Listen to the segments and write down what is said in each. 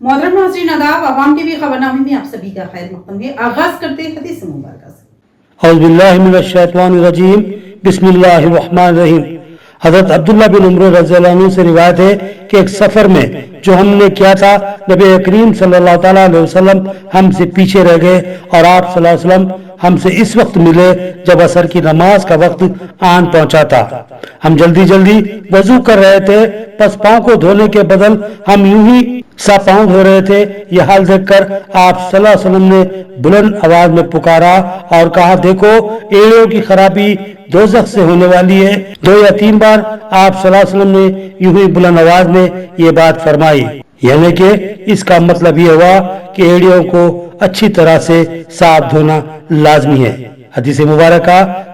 मोहतरम नाज़रीन आदाब, अवाम टीवी खबरनामे में आप सभी का खैर मक़दम है। आगाज करते हैं हदीस मुबारक से। औज़ुबिल्लाहि मिनश्शैतानिर्रजीम, बिस्मिल्लाहिर्रहमानिर्रहीम। हज़रत अब्दुल्ला बिन उमर रज़ियल्लाहु अन्हु से रिवायत है कि एक सफर में जो हमने किया था, नबी करीम सल्लल्लाहु तआला अलैहि वसल्लम हमसे पीछे रह गए और आप सल्लल्लाहु अलैहि वसल्लम हमसे इस वक्त मिले जब असर की नमाज का वक्त आन पहुंचा था। हम जल्दी जल्दी वजू कर रहे थे, बस पाँव को धोने के बदल हम यूं ही सा पाँव धो रहे थे। यह हाल देखकर आप सल्लल्लाहु अलैहि वसल्लम ने बुलंद आवाज में पुकारा और कहा, देखो एड़ियों की खराबी दोज़ख से होने वाली है। 2 या 3 बार आप सल्लल्लाहु अलैहि वसल्लम ने यूं ही बुलंद आवाज में ये बात फरमाई, यानी कि इसका मतलब ये हुआ कि एड़ियों को अच्छी तरह से साफ धोना लाजमी है। हदीस मुबारक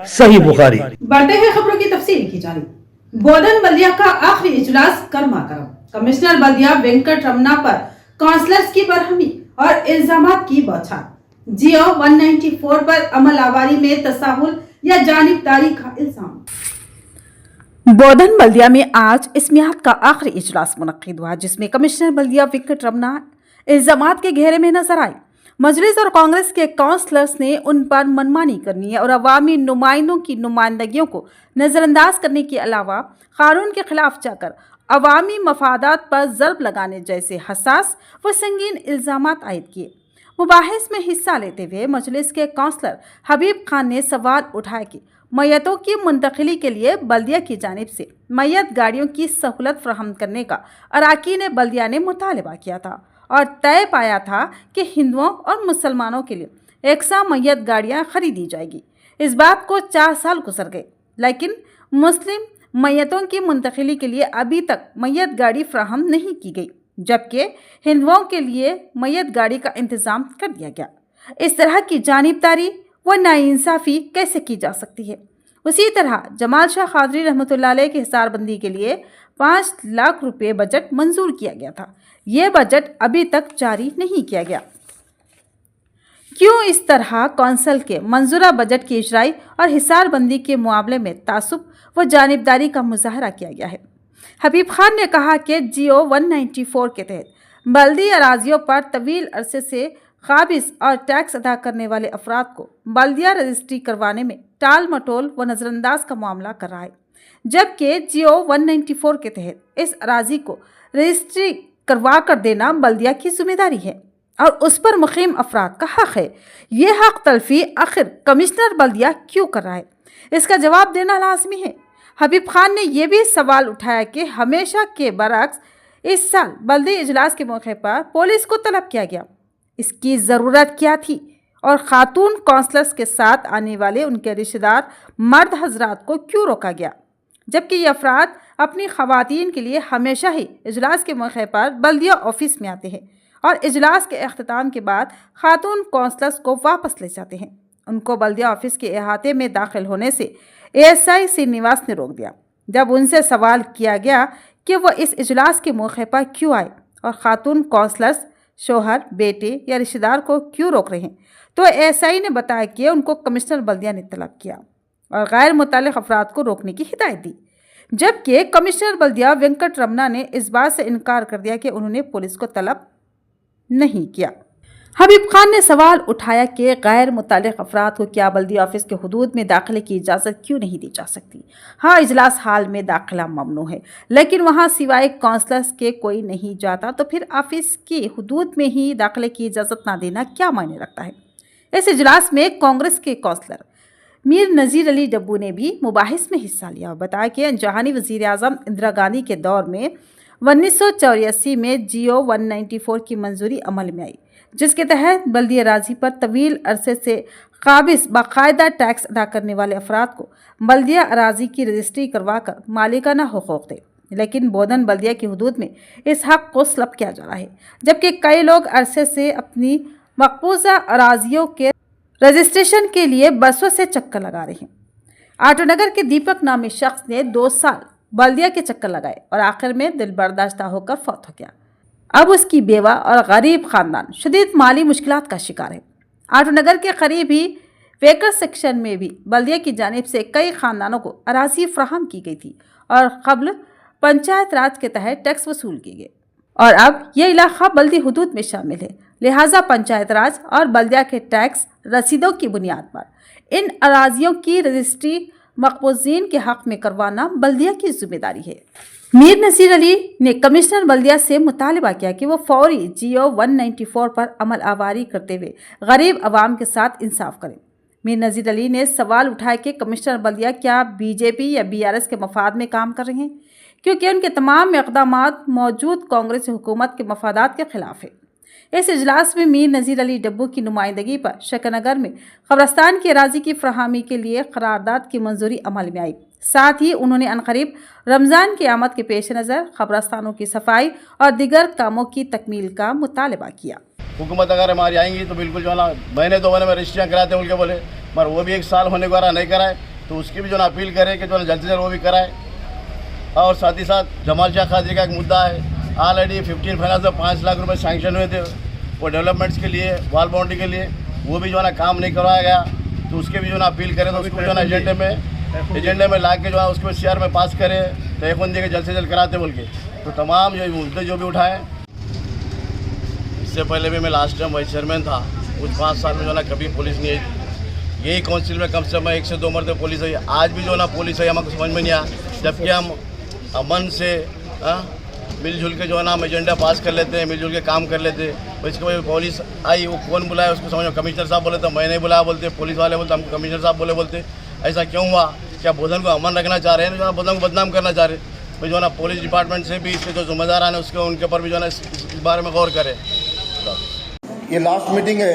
सही बुखारी। बढ़ते हैं खबरों की तफसील की जानिब। बोधन बल्दिया का आखिरी इजलास गर्मा गर्म। कमिश्नर बल्दिया वेंकट रमना पर काउंसलर्स की बरहमी और इल्जामात की बौछार। जियो 194 पर अमल आवारी में तसाहुल या जानिबदारी का इल्जाम। बोधन बल्दिया में आज इस मियाद का आखिरी इजलास मुनक्किद हुआ, जिसमें कमिश्नर बल्दिया वेंकट रमना इल्जामात के घेरे में नजर आए। मजलिस और कांग्रेस के काउंसलर्स ने उन पर मनमानी करनी और अवामी नुमाइंदों की नुमाइंदगियों को नजरअंदाज करने के अलावा कानून के खिलाफ जाकर अवामी मफादात पर ज़र्ब लगाने जैसे हसास व संगीन इल्जामात आयद किए। मुबाहिस में हिस्सा लेते हुए मजलिस के काउंसलर हबीब खान ने सवाल उठाया कि मैयतों की मुंतकिली के लिए बल्दिया की जानिब से मैयत गाड़ियों की सहूलत फराहम करने का अराकीन बल्दिया ने मुतालबा किया था और तय पाया था कि हिंदुओं और मुसलमानों के लिए एकसा मैयत गाड़ियाँ खरीदी जाएगी। इस बात को 4 साल गुजर गए, लेकिन मुस्लिम मैयतों की मुंतकिली के लिए अभी तक मैयत गाड़ी फराहम नहीं की गई, जबकि हिंदुओं के लिए मैयत गाड़ी का इंतज़ाम कर दिया गया। इस तरह की जानिबदारी व नाइंसाफ़ी कैसे की जा सकती है। उसी तरह जमाल शाह कादरी रहमतुल्लाह अलैह की हिसारबंदी के लिए 5 लाख रुपए बजट मंजूर किया गया था। ये बजट अभी तक जारी नहीं किया गया। क्यों इस तरह कौंसल के मंजूरा बजट की इजराई और हिसारबंदी के मामले में तासुब व जानिबदारी का मुजाहरा किया गया है। हबीब खान ने कहा कि जियो 194 के तहत बल्दी अराजियों पर तवील अरसे से काबिज और टैक्स अदा करने वाले अफराद को बल्दिया रजिस्ट्री करवाने में टाल मटोल व नज़रअंदाज का मामला कर रहा है, जबकि जियो 194 के तहत इस अराजी को रजिस्ट्री करवा कर देना बल्दिया की जिम्मेदारी है और उस पर मुकीम अफराद का हक है। ये हक तलफी आखिर कमिश्नर बल्दिया क्यों कर रहा है, इसका जवाब देना लाजमी है। हबीब खान ने यह भी सवाल उठाया कि हमेशा के बरक्स इस साल बल्दी इजलास के मौके पर पुलिस को तलब किया गया, इसकी ज़रूरत क्या थी और खातून काउंसलर्स के साथ आने वाले उनके रिश्तेदार मर्द हजरात को क्यों रोका गया, जबकि ये अफराद अपनी ख़वातीन के लिए हमेशा ही इजलास के मौके पर बल्दिया ऑफिस में आते हैं और इजलास के अख्ताम के बाद खातून काउंसलर्स को वापस ले जाते हैं। उनको बल्दिया ऑफिस के अहाते में दाखिल होने से ASI श्रीनिवास ने रोक दिया। जब उनसे सवाल किया गया कि वह इस इजलास के मौके पर क्यों आए और खातून काउंसलर्स शोहर, बेटे या रिश्तेदार को क्यों रोक रहे हैं, तो ASI ने बताया कि उनको कमिश्नर बल्दिया ने तलब किया और गैर मुतालिक अफराद को रोकने की हिदायत दी, जबकि कमिश्नर बल्दिया वेंकट रमना ने इस बात से इनकार कर दिया कि उन्होंने पुलिस को तलब नहीं किया। हबीब खान ने सवाल उठाया कि गैर मुतालिक अफराद को क्या बल्दिया ऑफिस के हुदूद में दाखिले की इजाज़त क्यों नहीं दी जा सकती। हाँ, इजलास हाल में दाखिला ममनू है, लेकिन वहाँ सिवाय काउंसलर्स के कोई नहीं जाता, तो फिर ऑफिस के हुदूद में ही दाखिले की इजाज़त ना देना क्या मायने रखता है। इस इजलास में कांग्रेस के काउंसलर मीर नज़ीर अली डब्बू ने भी मुबाहिस में हिस्सा लिया और बताया कि जहानी वज़ीर आज़म इंदिरा गांधी के दौर में 1984 में जियो 194 की मंजूरी अमल में आई, जिसके तहत बल्दिया राजी पर तवील अरसे से काबिज बाकायदा टैक्स अदा करने वाले अफराद को बल्दिया अराजी की रजिस्ट्री करवा कर मालिकाना हुकूक थे। लेकिन बोधन बल्दिया की हदूद में इस हक़ को सलब किया जा रहा है, जबकि कई लोग अरसे से अपनी मकबूजा अराजियों के रजिस्ट्रेशन के लिए बरसों से चक्कर लगा रहे हैं। आटोनगर के दीपक नामी शख्स ने 2 साल बल्दिया के चक्कर लगाए और आखिर में दिल बर्दाश्त होकर फौत हो गया। अब उसकी बेवा और गरीब ख़ानदान शदीद माली मुश्किलात का शिकार है। आटोनगर के करीब ही वेकर सेक्शन में भी बल्दिया की जानिब से कई ख़ानदानों को अराजी फ्राहम की गई थी और कबल पंचायत राज के तहत टैक्स वसूल किए गए और अब ये इलाका बल्दी हुदूद में शामिल है, लिहाजा पंचायत राज और बल्दिया के टैक्स रसीदों की बुनियाद पर इन अराजियों की रजिस्ट्री मकबूजीन के हक में करवाना बल्दिया की जिम्मेदारी है। मीर नसीर अली ने कमिश्नर बल्दिया से मुतालबा किया कि वो फौरी GO 194 पर अमल आवारी करते हुए गरीब आवाम के साथ इंसाफ करें। मीर नसीर अली ने सवाल उठाया कि कमिश्नर बल्दिया क्या BJP या BRS के मफाद में काम कर रहे हैं, क्योंकि उनके तमाम इक़दामात मौजूद कांग्रेस हुकूमत के मफादात के खिलाफ है। इस इजलास में मीर नज़ीर अली डब्बू की नुमाइंदगी पर शकनगर में कब्रस्तान की अराजी की फराहमी के लिए करारदाद की मंजूरी अमल में आई। साथ ही उन्होंने अनकरीब रमज़ान की आमद के पेश नज़र कब्रस्तानों की सफाई और दीगर कामों की तकमील का मुतालबा किया। हुकूमत अगर हमारी आएंगी तो बिल्कुल जो है ना महीने 2 महीने में रजिस्ट्रियाँ कराते हैं उनके बोले, मगर वो भी 1 साल होने के बाद नहीं कराए तो उसकी भी जो है अपील करे कि जो है जल्द से जल्द वो भी कराए। और साथ ही साथ जमाल शाह कादरी का एक मुद्दा है, ऑलरेडी 15 फाइनेंस में 5 लाख रुपए सैंक्शन हुए थे वो डेवलपमेंट्स के लिए, वॉल बाउंड्री के लिए, वो भी जो है ना काम नहीं करवाया गया, तो उसके भी जो है अपील करें तो उसको जो है एजेंडे में ला के जो है उसको CR में पास करे तो एक बंदे के जल्द से जल्द कराते बोल के। तो तमाम जो मुद्दे जो भी उठाए, इससे पहले भी मैं लास्ट टाइम वाइस चेयरमैन था, उस 5 साल में जो है ना कभी पुलिस नहीं आई। यही काउंसिल में कम से कम 1 से 2 मरतबे पुलिस आई, आज भी जो है ना पुलिस आई, हमको समझ में नहीं आया। जबकि हम अमन से मिलजुल के जो है ना हम एजेंडा पास कर लेते हैं, मिलजुल के काम कर लेते हैं। इसके वजह पुलिस आई, वो कौन बुलाया उसको समझो, कमिश्नर साहब बोले तो मैं नहीं बुलाया बोलते, पुलिस वाले बोलते हमको कमिश्नर साहब बोलते। ऐसा क्यों हुआ? क्या बोधन को अमन रखना चाह रहे हैं, जो है बोधन को बदनाम करना चाह रहे हैं? भाई जो है ना पुलिस डिपार्टमेंट से भी इसके जो जिम्मेदार हैं उसके उनके ऊपर भी जो है ना इस बारे में गौर करें। ये लास्ट मीटिंग है,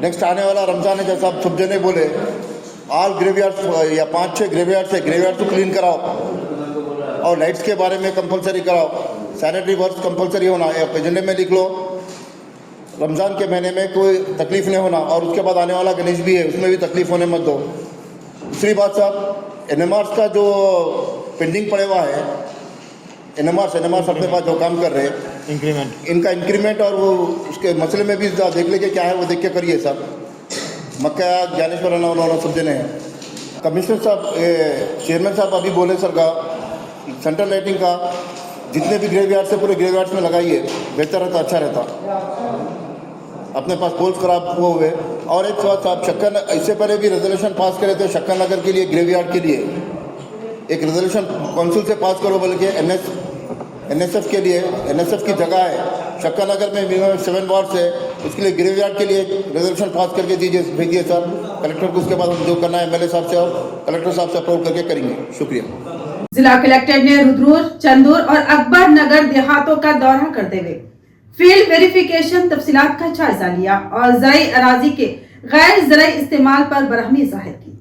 नेक्स्ट आने वाला रमज़ान है, जैसा आप सब जने बोले, ऑल ग्रेवयार्ड या 5-6 ग्रेवयार्ड है, ग्रेवयार्ड को क्लीन कराओ और लाइट्स के बारे में कंपलसरी कराओ, सैनिटरी वर्क्स कंपलसरी होना, एजेंडे में लिख लो, रमज़ान के महीने में कोई तकलीफ़ नहीं होना। और उसके बाद आने वाला गणेश भी है, उसमें भी तकलीफ़ होने मत दो। दूसरी बात साहब, NMRs का जो पेंडिंग पड़े हुआ है, NMRs अपने पास जो काम कर रहे हैं, इनका इंक्रीमेंट और वो उसके मसले में भी देख लेके क्या है वो देख के करिए साहब। मक्का ज्ञानेश्वर उन्होंने सब जने हैं। कमिश्नर साहब, चेयरमैन साहब अभी बोले सर का सेंट्रल लाइटिंग का जितने भी ग्रेवयार्ड से पूरे ग्रेवयार्ड्स में लगाइए, बेहतर रहता, अच्छा रहता। अपने पास पोल्स खराब हुए। और एक बात साहब, शक्कर इससे पहले भी रेजोल्यूशन पास करे थे शक्कर नगर के लिए, ग्रेवयार्ड के लिए एक रेजोल्यूशन काउंसिल से पास करो बोल के, NSF के लिए, NSF की जगह है शक्कर नगर में मिनिमम 7 वार्ड्स है, उसके लिए ग्रेवयार्ड के लिए रेजोल्यूशन पास करके दीजिए, भेजिए सर कलेक्टर को। उसके बाद हम जो करना है MLA साहब से और कलेक्टर साहब से अप्रूव करके करेंगे। शुक्रिया। जिला कलेक्टर ने रुद्रपुर, चंदूर और अकबर नगर देहातों का दौरा करते हुए फील्ड वेरिफिकेशन तफसीलात का जायजा लिया और ज़राई अराजी के गैर ज़राई इस्तेमाल पर बरहमी जाहिर की।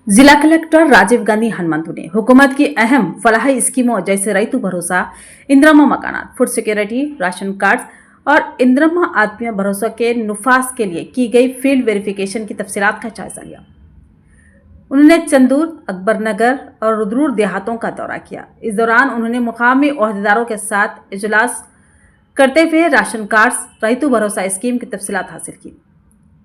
जिला कलेक्टर राजीव गांधी हनुमंतु ने हुकूमत की अहम फलाही स्कीमों जैसे रैतु भरोसा, इंदिरम्मा मकानात, फूड सिक्योरिटी, राशन कार्ड और इंदिरम्मा आत्मीय भरोसा के नुफास के लिए की गई फील्ड वेरिफिकेशन की तफसीलात का जायजा लिया। उन्होंने चंदूर, अकबर नगर और रुद्रपुर देहातों का दौरा किया। इस दौरान उन्होंने मुकामी ओहदेदारों के साथ इजलास करते हुए राशन कार्ड्स, रैतु भरोसा स्कीम की तफसीलात हासिल की।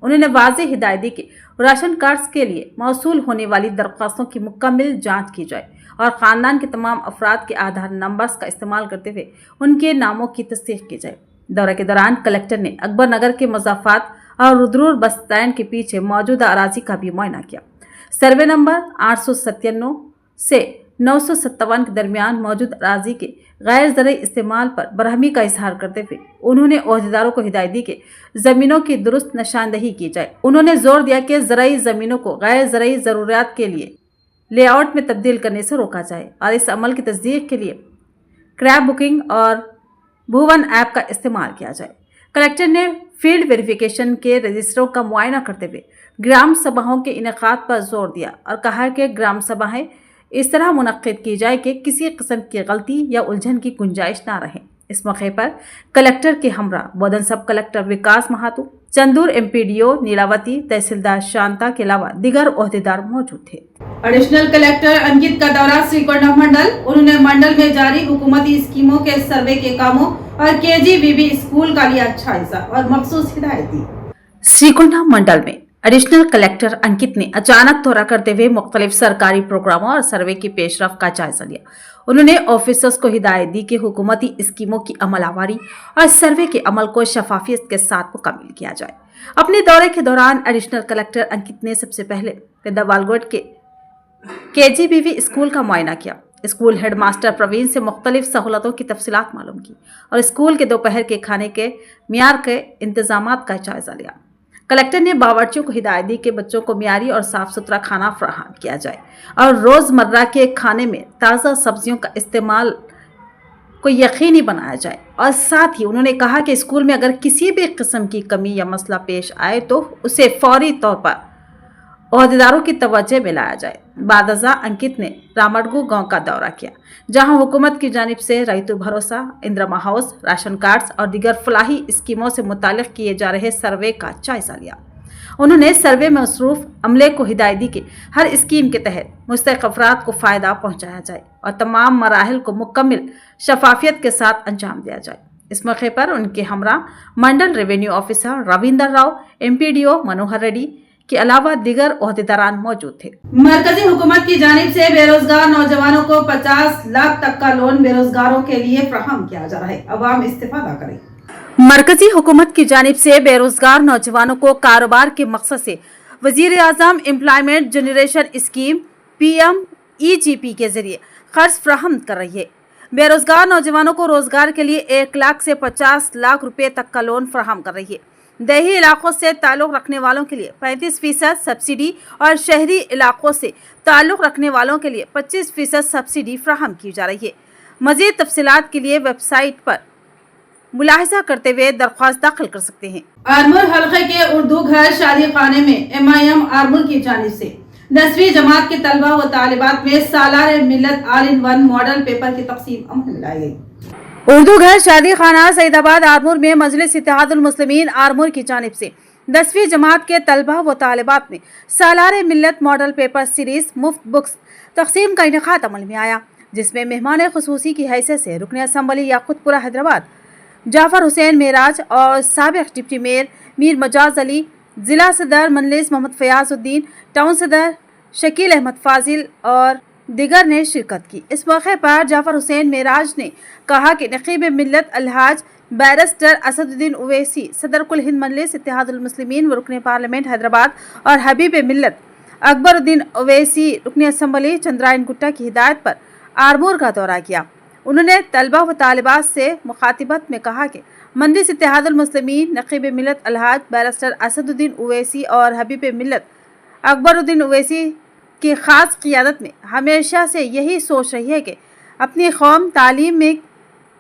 उन्होंने वाज़ेह हिदायत दी कि राशन कार्ड्स के लिए मौसूल होने वाली दरख्वास्तों की मुकम्मल जांच की जाए और ख़ानदान के तमाम अफराद के आधार नंबर्स का इस्तेमाल करते हुए उनके नामों की तस्दीक की जाए। दौरे के दौरान कलेक्टर ने अकबर नगर के मज़ाफ़ात और रुद्रपुर बस स्टैंड के पीछे मौजूदा अराजी का भी मुआयना किया। सर्वे नंबर 897 से 957 के दरमियान मौजूद अराजी के गैर ज़राई इस्तेमाल पर बरहमी का इजहार करते हुए उन्होंने ओहदेदारों को हिदायत दी कि ज़मीनों की दुरुस्त निशानदही की जाए। उन्होंने जोर दिया कि ज़राई ज़मीनों को गैर ज़राई ज़रूरियात के लिए लेआउट में तब्दील करने से रोका जाए और इस अमल की तस्दीक के लिए क्रैब बुकिंग और भुवन ऐप का इस्तेमाल किया जाए। कलेक्टर ने फील्ड वेरिफिकेशन के रजिस्टरों का मुआयना करते हुए ग्राम सभाओं के इनेकाद पर जोर दिया और कहा कि ग्राम सभाएं इस तरह मुनक्किद की जाए कि किसी किस्म की गलती या उलझन की गुंजाइश ना रहे। इस मौके पर कलेक्टर के हमरा बोधन सब कलेक्टर विकास महातो, चंदूर MPDO नीलावती, तहसीलदार शांता के अलावा दीगर ओहदेदार मौजूद थे। एडिशनल कलेक्टर अंकित का दौरा श्रीकोंडा मंडल। उन्होंने मंडल में जारी हुकूमती स्कीमों के सर्वे के कामों और KGBB स्कूल का लिया जायजा और मखसूस हिदायत दी। श्रीकोंडा मंडल में एडिशनल कलेक्टर अंकित ने अचानक दौरा करते हुए मुख्तलिफ सरकारी प्रोग्रामों और सर्वे की पेशरफ का जायजा लिया। उन्होंने ऑफिसर्स को हिदायत दी कि हुकूमती स्कीमों की अमलावरी और सर्वे के अमल को शफाफियत के साथ मुकम्मल किया जाए। अपने दौरे के दौरान एडिशनल कलेक्टर अंकित ने सबसे पहले पेदावालगोट के KGBV स्कूल का मुआयना किया। स्कूल हेडमास्टर प्रवीण से मुख्तलिफ सहूलतों की तफसीलात मालूम की और स्कूल के दोपहर के खाने के मियार के इंतजामात का जायजा लिया। कलेक्टर ने बावर्चियों को हिदायत दी कि बच्चों को मियारी और साफ सुथरा खाना फराहम किया जाए और रोज़मर्रा के खाने में ताज़ा सब्जियों का इस्तेमाल को यकीनी बनाया जाए। और साथ ही उन्होंने कहा कि स्कूल में अगर किसी भी किस्म की कमी या मसला पेश आए तो उसे फौरी तौर पर ओहदेदारों की तवज्जो में लाया जाए। बादजा अंकित ने रामडगू गांव का दौरा किया, जहां हुकूमत की जानिब से रईतु भरोसा, इंदिरा हाउस, राशन कार्ड्स और दीगर फलाही स्कीमों से मुताल्लिक किए जा रहे सर्वे का जायजा लिया। उन्होंने सर्वे में मसरूफ अमले को हिदायत दी कि हर स्कीम के तहत मुस्तहिक अफराद को फ़ायदा पहुँचाया जाए और तमाम मराहिल को मुकम्मल शफाफियत के साथ अंजाम दिया जाए। इस मौके पर उनके हमरा mandal revenue officer Ravinder Rao, MPDO Manohar Reddy के अलावा दीगर ओहदेदारान मौजूद थे। मरकजी हुकूमत की जानिब से बेरोजगार नौजवानों को 50 लाख तक का लोन बेरोजगारों के लिए फराहम किया जा रहा है। अवाम इस्तेफादा करें। मरकजी हुकूमत की जानिब से बेरोजगार नौजवानों को कारोबार के मकसद से वजीर आजम एम्प्लॉयमेंट जनरेशन स्कीम PMEGP के जरिए कर्ज फराहम कर रही है। बेरोजगार नौजवानों को रोजगार के लिए 1 लाख से 50 लाख रुपए तक का लोन फराहम कर रही है। देही इलाकों से ताल्लुक़ रखने वालों के लिए 35% सब्सिडी और शहरी इलाकों से ताल्लुक़ रखने वालों के लिए 25% सब्सिडी फराहम की जा रही है। मज़ीद तफसीलात के लिए वेबसाइट पर मुलाहिजा करते हुए दरख्वास्त दाखिल कर सकते हैं। आरमूर हल्के के उर्दू घर शादी खाने में MIM आरमूर की जानिब से 10वीं जमात के तलबा व तालिबात में सालार मिल्लत all in one model paper की तकसीम अमल में लाई गई। उर्दू घर शादी खाना सईदाबाद आरमूर में मजलिस इत्तेहादुल मुस्लिमीन आरमूर की जानिब से 10वीं जमात के तलबा व तालिबात में सालार मिल्लत मॉडल पेपर सीरीज मुफ्त बुक्स तकसीम का इनेकाद अमल में आया, जिसमें मेहमान खुसूसी की हैसियत से रुकन असम्बली याकुतपुरा हैदराबाद जाफर हुसैन मेराज और साबिक डिप्टी मेयर मीर मजाज अली, जिला सदर मजलिस मोहम्मद फयाजुद्दीन, टाउन सदर शकील अहमद फाजिल और दिगर ने शिरकत की। इस मौके पर जाफर हुसैन मेराज ने कहा कि नकीब मिल्लत अलहाज बैरिस्टर असदुद्दीन ओवैसी, सदर कुल हिंद मजलिस इत्तेहादुल मुस्लिमीन व रुकन पार्लियामेंट हैदराबाद और हबीब मिल्लत अकबरुद्दीन ओवैसी रुकन असम्बली चंद्रायन गुट्टा की हिदायत पर आरमूर का दौरा किया। उन्होंने तलबा व तालिबात से मुखातिबत में कहा कि मजलिस इत्तेहादुल मुस्लिमीन, नकीब मिल्लत अलहाज बैरिस्टर असदुद्दीन ओवैसी और हबीब मिल्लत अकबरुद्दीन ओवैसी की ख़ास क़ियादत में हमेशा से यही सोच रही है कि अपनी कौम तालीम में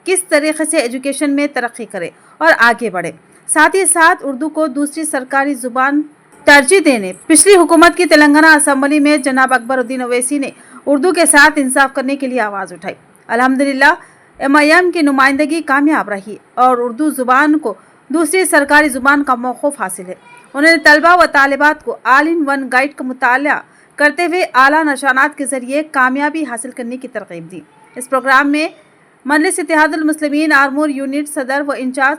किस तरीके से एजुकेशन में तरक्की करे और आगे बढ़े। साथ ही साथ उर्दू को दूसरी सरकारी ज़ुबान तरजीह देने पिछली हुकूमत की तेलंगाना असम्बली में जनाब अकबरुद्दीन ओवैसी ने उर्दू के साथ इंसाफ करने के लिए आवाज़ उठाई। अल्हम्दुलिल्लाह MIM की नुमाइंदगी कामयाब रही और उर्दू ज़ुबान को दूसरी सरकारी ज़ुबान का मौक़ूफ़ हासिल है। उन्होंने तलबा व तालिबात को ऑल इन वन गाइड का मुताला करते हुए आला निशानात के ज़रिए कामयाबी हासिल करने की तरगीब दी। इस प्रोग्राम में मजलिस इत्तेहादुल मुस्लिमीन आरमूर यूनिट सदर व इंचार्ज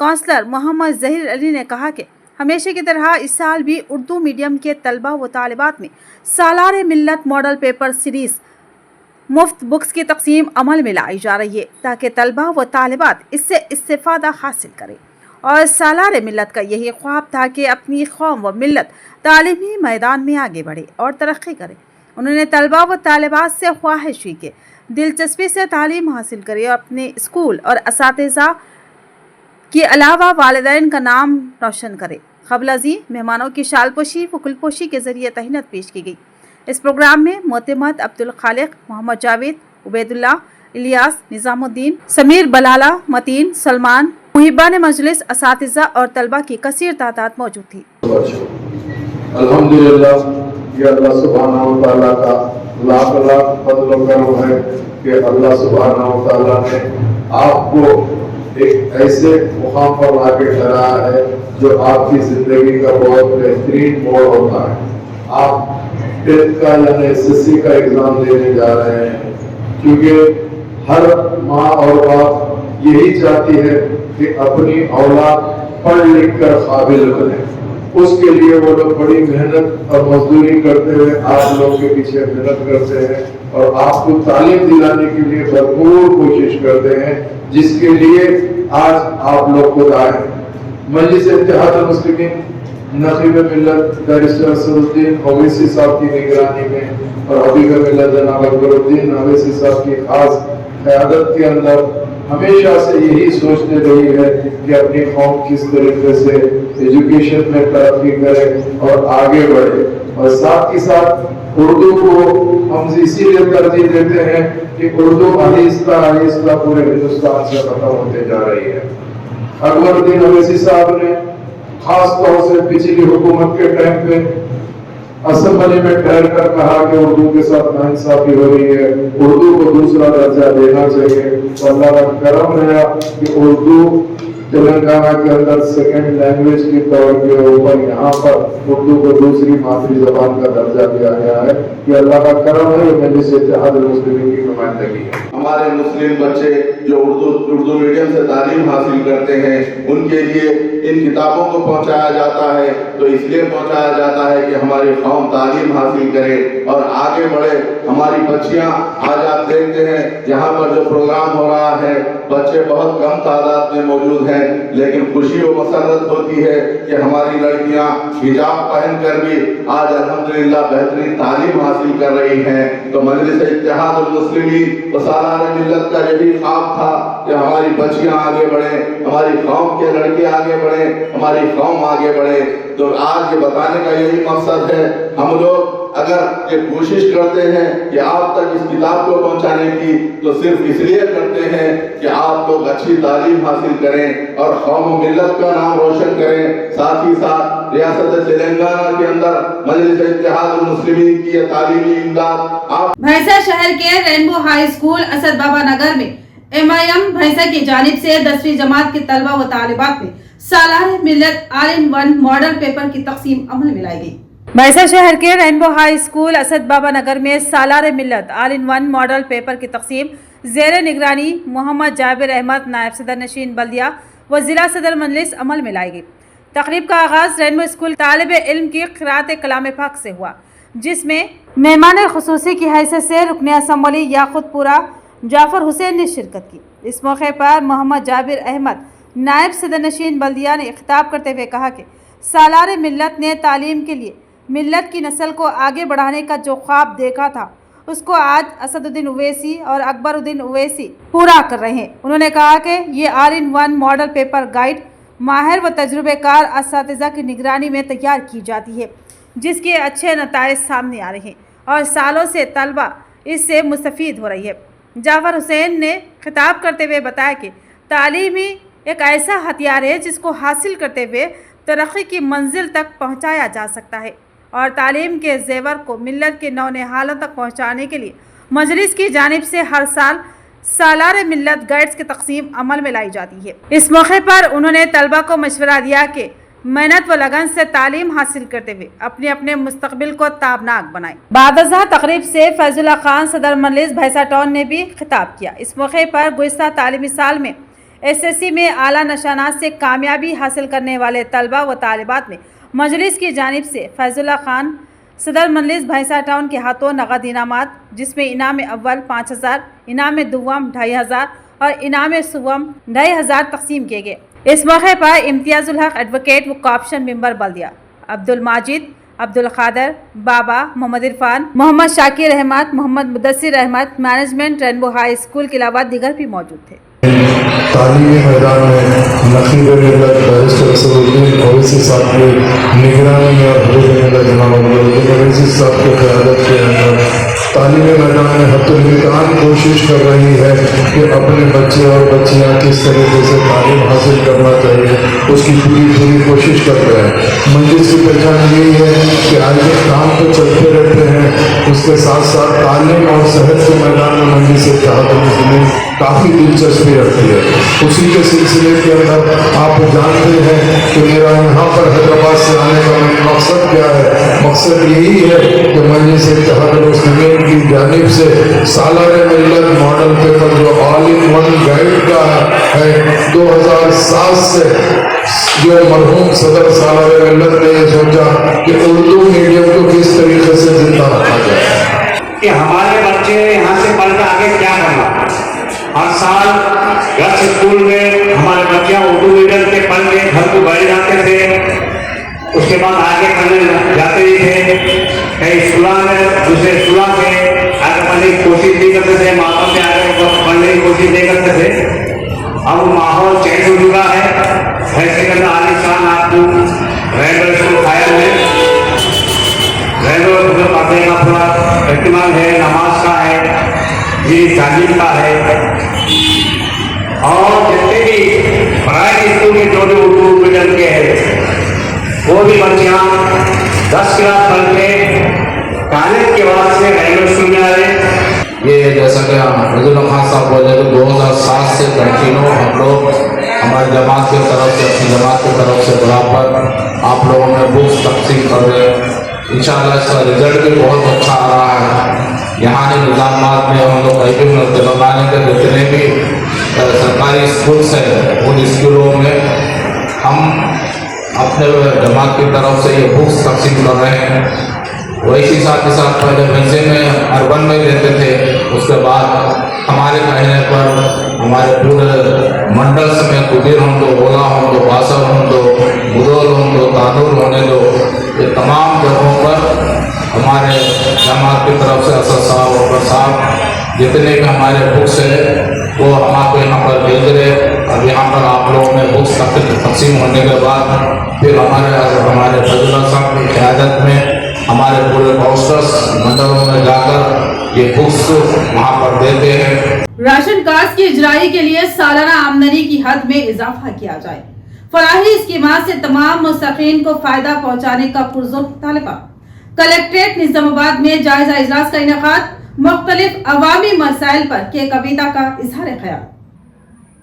काउंसलर मोहम्मद ज़हीर अली ने कहा कि हमेशा की तरह इस साल भी उर्दू मीडियम के तलबा व तालिबात में सालार मिल्लत मॉडल पेपर सीरीज़ मुफ्त बुक्स की तकसीम अमल में लाई जा रही है, ताकि तलबा व तालिबात इससे इस्तेफादा हासिल करें। और सालार मिल्लत का यही ख्वाब था कि अपनी कौम व मिल्लत तालीमी मैदान में आगे बढ़े और तरक्की करे। उन्होंने तलबा व तालिबात से ख्वाहिश की कि दिलचस्पी से तालीम हासिल करे और अपने स्कूल और असातिज़ा के अलावा वालिदैन का नाम रोशन करे। क़ब्ल-अज़ीं मेहमानों की शालपोशी व कुलपोशी के ज़रिए तहनीत पेश की गई। इस प्रोग्राम में मोतमद अब्दुल खालिक, मोहम्मद जावेद, उबैदुल्लाह, इलियास, निज़ामुद्दीन, समीर बलाला, मतीन, सलमान, मुहिबान मजलिस, असातिज़ा और तलबा की कसीर तादाद मौजूद थी। अल्हम्दुलिल्लाह, ये अल्लाह सुब्हानहू व तआला का लाख लाख फज़ल व करम है कि अल्लाह सुब्हानहू व तआला ने आपको एक ऐसे मुकाम पर लाके ठहराया है जो आपकी जिंदगी का बहुत बेहतरीन मोड़ होता है। आप 10th का यानी SSC का एग्जाम देने जा रहे हैं, क्योंकि हर माँ और बाप यही चाहती है कि अपनी औलाद पढ़ लिख कर काबिल बने। اس کے لیے وہ لوگ بڑی محنت اور مزدوری کرتے ہوئے آپ لوگ کے پیچھے محنت کرتے ہیں اور آپ کو تعلیم دلانے کے لیے بھرپور کوشش کرتے ہیں، جس کے لیے آج آپ لوگ خود آئے۔ مجلس اتحاد المسلمین نقیب ملت بیرسٹر اسد الدین اویسی صاحب کی نگرانی میں اور حبیب ملت جناب اکبر الدین اویسی صاحب کی خاص قیادت کے اندر ہمیشہ سے یہی سوچتے رہی ہے کہ اپنی قوم کس طریقے سے ایجوکیشن میں ترقی کرے اور آگے بڑھے، اور ساتھ ہی ساتھ اردو کو ہم اسی لیے ترجیح دیتے ہیں کہ اردو آہستہ آہستہ پورے ہندوستان سے ختم ہوتے جا رہی ہے۔ اکبر الدین اویسی صاحب نے خاص طور سے پچھلی حکومت کے ٹائم پہ اسمبلی میں ٹھہر کر کہا کہ اردو کے ساتھ ناانصافی ہو رہی ہے، اردو کو دوسرا درجہ دینا چاہیے، تو اللہ کا کرم رہا کہ اردو تلنگانہ کے اندر سیکنڈ لینگویج کے طور کے اوپر یہاں پر اردو کو دوسری مادری زبان کا درجہ دیا گیا ہے۔ یہ اللہ کا کرم ہے، یہ مجلس اتحاد المسلمین کی نمائندگی ہے۔ ہمارے مسلم بچے جو اردو میڈیم سے تعلیم حاصل کرتے ہیں، ان کے لیے ان کتابوں کو پہنچایا جاتا ہے، تو اس لیے پہنچایا جاتا ہے کہ ہماری قوم تعلیم حاصل کرے اور آگے بڑھے۔ ہماری بچیاں آج آپ دیکھتے ہیں یہاں پر جو پروگرام ہو رہا ہے، بچے بہت کم تعداد میں موجود ہیں، لیکن خوشی و مسرت ہوتی ہے کہ ہماری لڑکیاں حجاب پہن کر بھی آج الحمدللہ بہترین تعلیم حاصل کر رہی ہیں۔ تو مجلس اتحاد المسلمین و سالار ملت کا یہی خواب تھا کہ ہماری بچیاں آگے بڑھیں، ہماری قوم کے لڑکے آگے بڑھیں، ہماری قوم آگے بڑھے۔ تو آج یہ بتانے کا یہی مقصد ہے، ہم لوگ اگر یہ کوشش کرتے ہیں کہ آپ تک اس کتاب کو پہنچانے کی، تو صرف اس لیے کرتے ہیں کہ آپ لوگ اچھی تعلیم حاصل کریں اور قوم و ملت کا نام روشن کریں۔ ساتھ ہی ساتھ ریاست تلنگانہ کے اندر مجلس اتحاد المسلمین کی یہ تعلیمی امداد آپ بھینسا شہر کے رینبو ہائی اسکول اسد بابا نگر میں MIM بھینسا کی جانب سے 10ویں جماعت کے طلبہ و طالبات میں سالار ملت آل-ان-ون ماڈل پیپر کی تقسیم عمل میں لائی گئی۔ بھینسا شہر کے رینبو ہائی اسکول اسد بابا نگر میں سالار ملت آل-ان-ون ماڈل پیپر کی تقسیم زیر نگرانی محمد جابر احمد نائب صدر نشین بلدیہ و ضلع صدر مجلس عمل میں لائی گئی۔ تقریب کا آغاز رینبو اسکول طالب علم کی قراءت کلام پاک سے ہوا، جس میں مہمان خصوصی کی حیثیت سے رکن اسمبلی یاقوت پورہ جعفر حسین نے شرکت کی۔ اس موقع پر محمد جابر احمد نائب صدر نشین بلدیہ نے خطاب کرتے ہوئے کہا کہ سالار ملت نے تعلیم کے لیے ملت کی نسل کو آگے بڑھانے کا جو خواب دیکھا تھا، اس کو آج اسد الدین اویسی اور اکبر الدین اویسی پورا کر رہے ہیں۔ انہوں نے کہا کہ یہ آل-ان-ون ماڈل پیپر گائیڈ ماہر و تجربے کار اساتذہ کی نگرانی میں تیار کی جاتی ہے، جس کے اچھے نتائج سامنے آ رہے ہیں اور سالوں سے طلبہ اس سے مستفید ہو رہی ہے۔ جعفر حسین نے خطاب کرتے ہوئے بتایا کہ تعلیم ہی ایک ایسا ہتھیار ہے جس کو حاصل کرتے ہوئے ترقی کی منزل تک پہنچایا جا سکتا ہے، اور تعلیم کے زیور کو ملت کے نونہالوں تک پہنچانے کے لیے مجلس کی جانب سے ہر سال سالار ملت گائیڈز کی تقسیم عمل میں لائی جاتی ہے۔ اس موقع پر انہوں نے طلبہ کو مشورہ دیا کہ محنت و لگن سے تعلیم حاصل کرتے ہوئے اپنے مستقبل کو تابناک بنائیں۔ بعد ازاں تقریب سے فیض اللہ خان صدر مجلس بھینسا ٹاؤن نے بھی خطاب کیا۔ اس موقع پر گزشتہ تعلیمی سال میں SSC میں اعلیٰ نشانات سے کامیابی حاصل کرنے والے طلبہ و طالبات میں مجلس کی جانب سے فیض اللہ خان صدر مجلس بھینسا ٹاؤن کے ہاتھوں نقد انعامات، جس میں انعام اول 5000، انعام دوم 2500 اور انعام سوم 2500 تقسیم کیے گئے۔ اس موقع پر امتیاز الحق ایڈوکیٹ و کاپشن ممبر بلدیہ، Abdul Majid, Abdul Qadir, Baba, Mohammad Irfan, Mohammad Shakir Ahmed, Mohammad Mudassir Ahmed, management Rainbow High School کے علاوہ دیگر بھی موجود تھے۔ تعلیمی میدان میں نقیب ملت بیرسٹر اسد الدین اویسی صاحب کی نگرانی میں اور حبیب ملت جناب اکبر الدین اویسی صاحب کی قیادت کے اندر تعلیمی میدان میں حتی الامکان کوشش کر رہی ہے کہ اپنے بچے اور بچیاں کس طریقے سے تعلیم حاصل کرنا چاہیے، اس کی پوری کوشش کر رہے ہیں۔ مجلس کی پہچان یہی ہے کہ آج کے کام تو چلتے رہتے ہیں، اس کے ساتھ ساتھ تعلیم اور صحت کے میدان میں مجلس اتحاد المسلمین کافی دلچسپی رکھتی ہے۔ اسی کے سلسلے کے اندر آپ جانتے ہیں کہ میرا یہاں پر حیدرآباد سے آنے کا مقصد کیا ہے؟ مقصد یہی ہے کہ مجلس اتحاد المسلمین کی جانب سے سالار ملت ماڈل پیپر جو آل-ان-ون گائیڈ کا ہے، है। 2007 से जो मरहूम सदर सालार मिल्लत ने ये सोचा कि उर्दू मीडियम को किस तरीके से जिंदा रखा जाए कि हमारे बच्चे यहाँ से पढ़ के आगे क्या करना। हर साल घर से स्कूल में हमारे बच्चे उर्दू मीडियम के पढ़ के घर को बैठ जाते थे, उसके बाद आगे पढ़ने जाते ही थे, कई स्कूल में दूसरे स्कूल से आगे पढ़ने की कोशिश नहीं करते थे, माता से आगे पढ़ने की कोशिश नहीं करते थे। अब माहौल चेंज हो चुका है। ऐसे करना आलिशान आपको रेलवे स्कूल फायर में रेलवे स्कूल पढ़ने का पूरा एहतमाम है, नमाज का है, ये तालीम का है। और जितने भी प्राइवेट स्कूल के जो भी उर्दू मीडियम के हैं वो भी बच्चियाँ 10 क्लास पढ़ के कॉलेज के बाद से रेलवे स्कूल में आ रहे। ये जैसा कि रजूल खान साहब बोले तो 2007 से कंटिन्यू हम लोग हमारी जमात की तरफ से, अपनी जमात की तरफ से बराबर आप लोगों में बुक्स तकसीम कर रहे हैं। इंशाअल्लाह इसका रिजल्ट भी बहुत अच्छा आ रहा है। यहाँ के निज़ामात में हम लोग कहीं भी तेलंगाना के जितने भी सरकारी स्कूल्स हैं उन स्कूलों में हम अपने जमात की तरफ से ये बुक्स तकसीम कर रहे हैं। वैसे साथ ही साथ पहले वैसे में अर्बन में रहते थे, उसके बाद हमारे कहने पर हमारे पूरे मंडल में कुबीर हम तो ओला हम तो बासर हम तो बुदौल हम तो तानूर होने दो, ये तमाम जगहों पर हमारे जमात की तरफ से असद साहब और साहब जितने भी हमारे बुक्स हैं वो हम आपको यहाँ पर भेज रहे। अब यहाँ पर आप लोगों में बुक्स तकसीम होने के बाद फिर हमारे फजला साहब की क़यादत में हमारे पूरे पोस्टर्स मंडलों में जाकर ये बुक्स वहाँ पर देते हैं। राशन कार्ड की इजराई के लिए सालाना आमदनी की हद में इजाफा किया जाए। फलाही स्कीमात से तमाम मुस्तकीन को फायदा पहुँचाने का पुरजोर मुतालबा। कलेक्ट्रेट निजामाबाद में जायजा इजलास का इनेकाद। मुख्तलिफ अवामी मसाइल पर के कविता का इजहार ख्याल।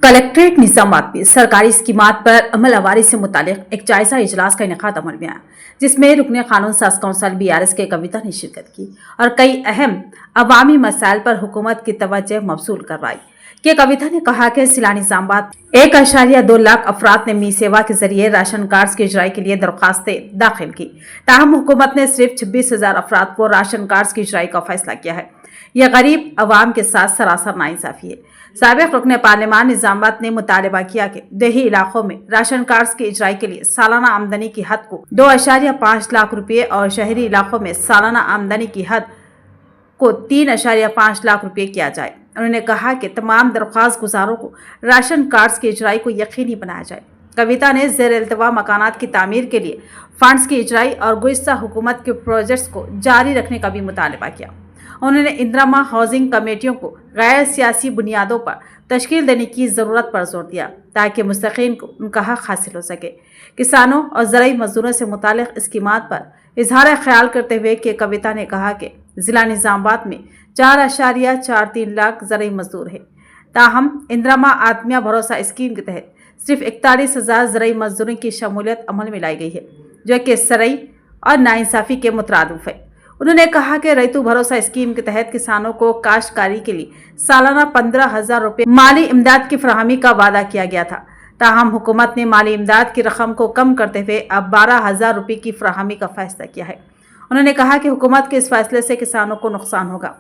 कलेक्ट्रेट निजामाबाद में सरकारी स्कीमात पर अमल अवारी से मुतालिक एक जायजा इजलास का इनेकाद अमल में आया, जिसमें रुकने कानून साज कौंसिल BRS के कविता ने शिरकत की और कई अहम अवामी मसाइल पर हुकूमत की तवज्जो मबसूल करवाई। के कविता ने कहा कि जिला निजामाबाद 1.2 लाख अफराद ने मी सेवा के जरिए राशन कार्ड की इजराई के लिए दरख्वास्तें दाखिल की। ताहम हुकूमत ने सिर्फ 26,000 अफराद को राशन कार्ड की इजराई का फैसला किया है। यह गरीब अवाम के साथ सरासर नाइंसाफी है। साबिक रुकने पार्लियामान निजामाबाद ने मुतालबा किया कि देही इलाकों में राशन कार्ड की इजराई के लिए सालाना आमदनी की हद को 2.5 लाख रुपये और शहरी इलाकों में सालाना आमदनी की हद को 3.5 लाख रुपये किया जाए। उन्होंने कहा कि तमाम दरख्वास्त गुजारों को राशन कार्ड की इजराई को यकीनी बनाया जाए। कविता ने ज़ेर इल्तवा मकानात की तामीर के लिए फंड्स की इजराई और गुज़िश्ता हुकूमत के प्रोजेक्ट्स को जारी रखने का भी मुतालबा किया। उन्होंने इंदिरा हाउसिंग कमेटियों को गैर सियासी बुनियादों पर तश्कील देने की ज़रूरत पर जोर दिया ताकि मुस्तकीन को उनका हक हासिल हो सके। किसानों और ज़राई मजदूरों से मुतालिक स्कीमात पर इजहार ख्याल करते हुए के कविता ने कहा कि ज़िला निजामाबाद में 4.43 लाख ज़राई मजदूर हैं। ताहम इंदिरा आत्मिया भरोसा स्कीम के तहत सिर्फ 41,000 ज़राई मजदूरों की शमूलियत अमल में लाई गई है, जो कि सराई और नाइंसाफ़ी के मुतरादिफ है। उन्होंने कहा कि रैतु भरोसा स्कीम के तहत किसानों को काश्तकारी के लिए सालाना 15,000 रुपये माली इमदाद की फराहमी का वादा किया गया था। ताहम हुकूमत ने माली इमदाद की रकम को कम करते हुए अब 12,000 रुपये की फराहमी का फैसला किया है। उन्होंने कहा कि हुकूमत के इस फैसले से किसानों को नुकसान होगा।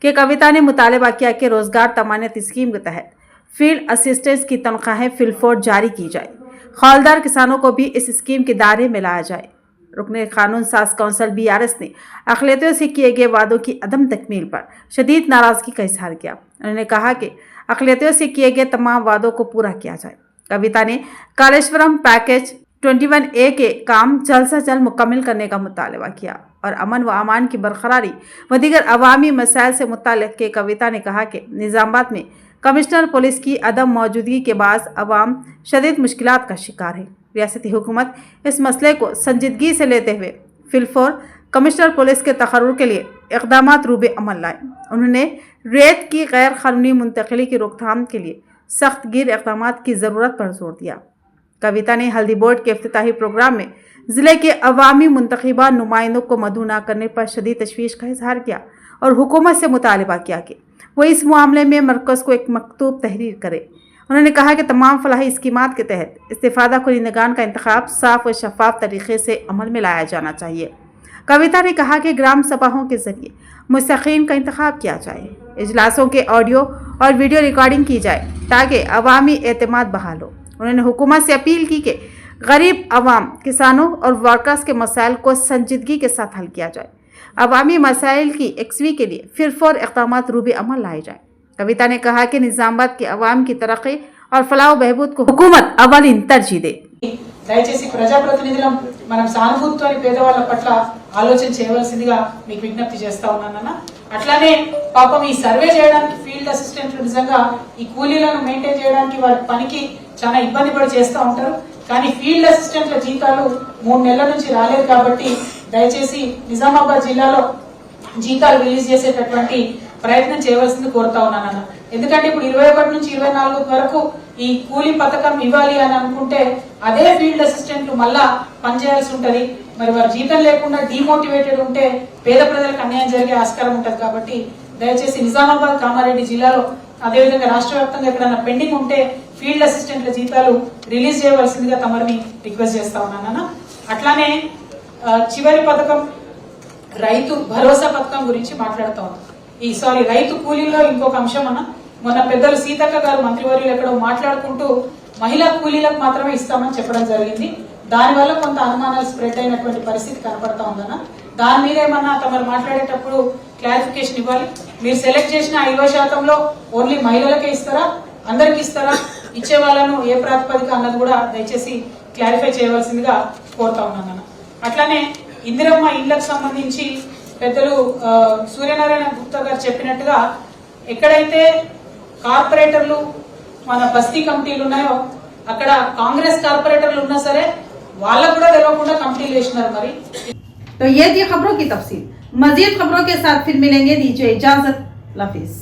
के कविता ने मुतालबा किया कि रोजगार तमानियत स्कीम के तहत फील्ड असिस्टेंट्स की तनख्वाहें फिलफोट जारी की जाए। खौलदार किसानों को भी इस स्कीम के दायरे में लाया जाए। रुकने कानून साज कौंसिल BRS ने अक़लियतों से किए गए वादों की अदम तकमील पर शदीद नाराज़गी का इजहार किया। उन्होंने कहा कि अक़लियतों से किए गए तमाम वादों को पूरा किया जाए। कविता ने कालेश्वरम पैकेज 21A के काम जल्द से जल्द मुकम्मल करने का मुतालबा किया और अमन व अमान की बरकरारी व दीगर अवामी मसाइल से मुताल्लिक़ के कविता ने कहा कि निज़ामाबाद में कमिश्नर पुलिस की अदम मौजूदगी के बाद अवाम शदीद मुश्किलात का शिकार है। रियासती हुकूमत इस मसले को संजीदगी से लेते हुए फिलफौर कमिश्नर पुलिस के तकर्रुर के लिए इक़दामात रूबे अमल लाए। उन्होंने रेत की गैर कानूनी मुंतकिली की रोकथाम के लिए सख्त गिर इक़दामात की ज़रूरत पर जोर दिया। कविता ने हल्दी बोर्ड के इफ्तिताही प्रोग्राम में ज़िले के अवामी मुंतखबा नुमाइंदों को मदऊ न करने पर शदीद तशवीश का इजहार किया और हुकूमत से मुतालबा किया कि वो इस मामले में मरकज़ को एक मकतूब तहरीर करे उन्होंने कहा कि तमाम फलाही स्कीमात के तहत इस्तिफादा कुनिंदगान का इंतखाब साफ और शफाफ तरीके से अमल में लाया जाना चाहिए। कविता ने कहा कि ग्राम सभाओं के जरिए मुस्तकीन का इंतखाब किया जाए, इजलासों के ऑडियो और वीडियो रिकॉर्डिंग की जाए ताकि अवामी एतमाद बहाल हो। उन्होंने हुकूमत से अपील की कि गरीब अवाम, किसानों और वर्कर्स के मसाइल को संजीदगी के साथ हल किया जाए। अवामी मसाइल की यकसवी के लिए फिरफौर इक़दामात रूबे अमल लाए जाए। कविता ने कहा कि निजामाबाद के अवाम की तरक्की और फलाह बहबूद को हुकूमत अवलिन तरजीह दे। దయచేసి ప్రజాప్రతినిధులం మనం సానుభూతితో పేదవాళ్ళ పట్ల ఆలోచన చేయవలసిందిగా మీకు విజ్ఞప్తి చేస్తా ఉన్నానన్న. అట్లానే పాపం ఈ సర్వే చేయడానికి ఫీల్డ్ అసిస్టెంట్లు నిజంగా ఈ కూలీలను మెయింటైన్ చేయడానికి వారి పనికి చాలా ఇబ్బంది పడి చేస్తూ ఉంటారు. కానీ ఫీల్డ్ అసిస్టెంట్ల జీతాలు 3 నెలల నుంచి రాలేదు కాబట్టి దయచేసి నిజామాబాద్ జిల్లాలో జీతాలు రిలీజ్ చేసేటటువంటి ప్రయత్నం చేయవలసింది కోరుతా ఉన్నానన్న. ఎందుకంటే ఇప్పుడు 21 నుంచి 24 వరకు ఈ కూలీ పథకం ఇవ్వాలి అని అనుకుంటే అదే ఫీల్డ్ అసిస్టెంట్లు మళ్ళా పనిచేయాల్సి ఉంటది. మరి వారి జీతం లేకుండా డిమోటివేటెడ్ ఉంటే పేద ప్రజలకు అన్యాయం జరిగే ఆస్కారం ఉంటది. కాబట్టి దయచేసి నిజామాబాద్, కామారెడ్డి జిల్లాలో అదేవిధంగా రాష్ట్ర వ్యాప్తంగా ఎక్కడన్నా పెండింగ్ ఉంటే ఫీల్డ్ అసిస్టెంట్ల జీతాలు రిలీజ్ చేయవలసిందిగా తమరిని రిక్వెస్ట్ చేస్తా ఉన్నానన్న. అట్లానే చివరి పథకం రైతు భరోసా పథకం గురించి మాట్లాడుతా ఉన్నాం. రైతు కూలీలో ఇంకొక అంశం అన్న, మొన్న పెద్దలు సీతక్క గారు మంత్రివర్యులు ఎక్కడో మాట్లాడుకుంటూ మహిళా కూలీలకు మాత్రమే ఇస్తామని చెప్పడం జరిగింది. దానివల్ల కొంత అనుమానాలు స్ప్రెడ్ అయినటువంటి పరిస్థితి కనపడతా ఉందన్న. దాని మీద ఏమన్నా తమరు మాట్లాడేటప్పుడు క్లారిఫికేషన్ ఇవ్వాలి. మీరు సెలెక్ట్ చేసిన 20% ఓన్లీ మహిళలకే ఇస్తారా, అందరికి ఇస్తారా, ఇచ్చే వాళ్ళను ఏ ప్రాతిపదిక అన్నది కూడా దయచేసి క్లారిఫై చేయవలసిందిగా కోరుతా ఉన్నాను. అట్లానే ఇందిరమ్మ ఇళ్లకు సంబంధించి పెద్దలు సూర్యనారాయణ గుప్తా గారు చెప్పినట్టుగా ఎక్కడైతే కార్పొరేటర్లు మన బస్తీ కమిటీలు ఉన్నాయో అక్కడ కాంగ్రెస్ కార్పొరేటర్లు ఉన్నా సరే వాళ్ళకు కూడా తెలియకుండా కమిటీలు వేసినారు. మరి तो ये थी खबरों की तफसील। मजीद खबरों के साथ फिर मिलेंगे, दीजिए इजाजत। हाफिज।